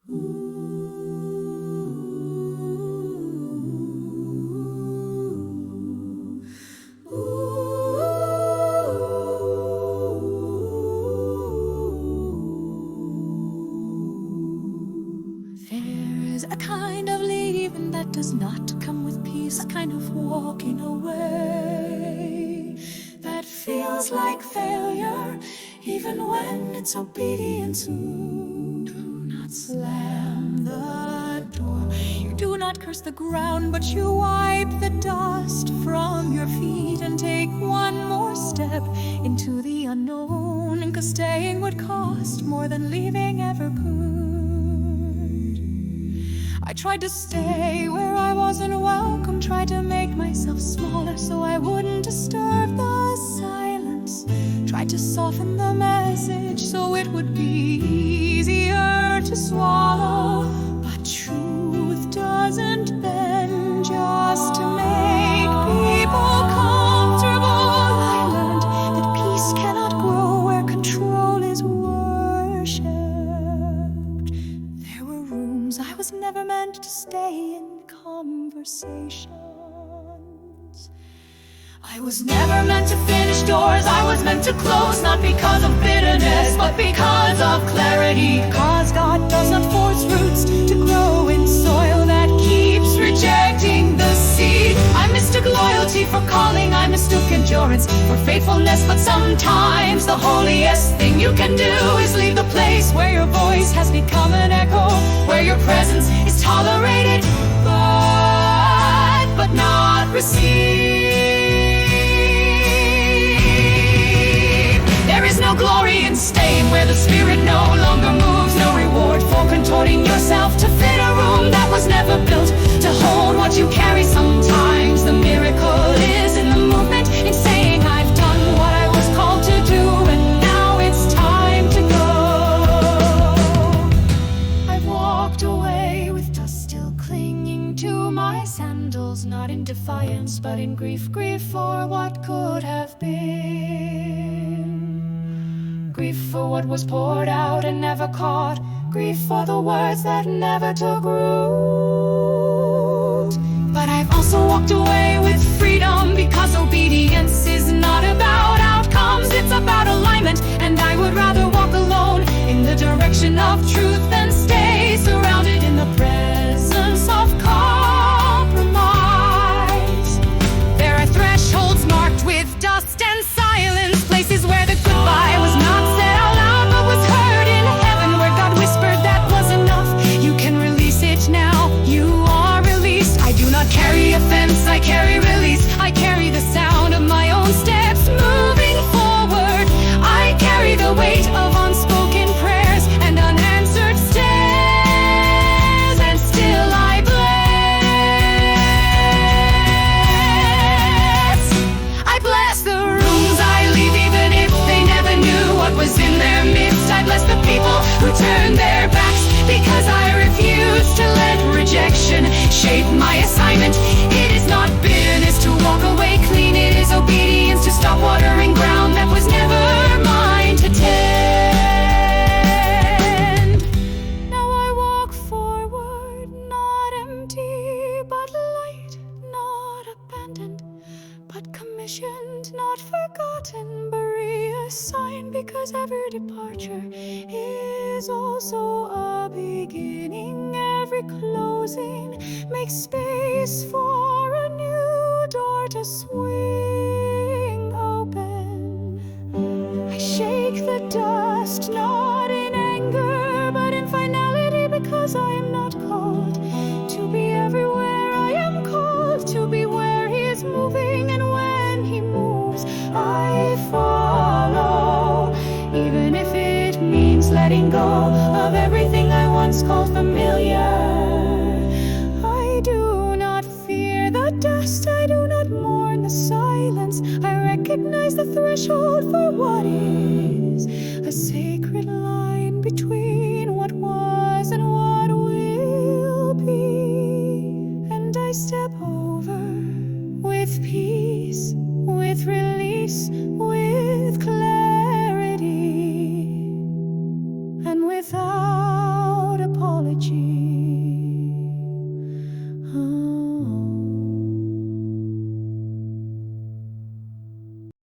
There's a kind of leaving that does not come with peace, a kind of walking away that feels like failure, even when it's obedience. Do not slam the door. You do not curse the ground, but you wipe the dust from your feet and take one more step into the unknown, 'cause staying would cost more than leaving ever could. I tried to stay where I wasn't welcome, tried to make myself smaller so I wouldn't disturb the silence, tried to soften the message so it would be easier to swallow. But truth doesn't bend just to make people comfortable. I learned that peace cannot grow where control is worshipped. There were rooms I was never meant to stay in, conversations I was never meant to finish, doors I was meant to close, not because of bitterness, but because of clarity. Cause God does not force roots to grow in soil that keeps rejecting the seed. I mistook loyalty for calling, I mistook endurance for faithfulness, but sometimes the holiest thing you can do is leave the place where your voice has become an echo, where your presence is tolerated, but not received. There is no glory in staying where the spirit no longer moves, no reward for contorting yourself to fit a room that was never built to hold what you carry. Sometimes the miracle is in the movement, in saying I've done what I was called to do, and now it's time to go. I've walked away with dust still clinging to my sandals, not in defiance but in grief, grief for what could have been. Grief for what was poured out and never caught, grief for the words that never took root. But I've also walked away with freedom, because obedience is not about outcomes, it's about alignment. And I would rather walk alone in the direction of truth than stay surrounded in the presence of compromise. There are thresholds marked with dust and silence, places where the goodbye was not said out loud but was heard in heaven, where God whispered that was enough. You can release it now, you are released. I do not carry offense, I carry release. I carry the sound of my own steps moving forward. I carry the weight of unspoken prayers and unanswered stares, and still I bless the rooms I leave, even if they never knew what was in their midst. I bless the people who turn their backs, because I refuse to let rejection shape my assignment. It is not bitterness to walk away clean, it is obedience to stop watering ground that was never mine to tend. Now I walk forward, not empty, but light, not abandoned, but commissioned, not forgotten, but reassigned, because every departure is also a beginning. Every closing makes space for a new door to swing open. I shake the dust, not in anger, but in finality, because I am not called to be everywhere. I am called to be where He is moving, and when He moves, I follow, even if it means letting go of everything I once called familiar. I do not fear the dust, I do not mourn the silence. I recognize the threshold for what is a sacred line between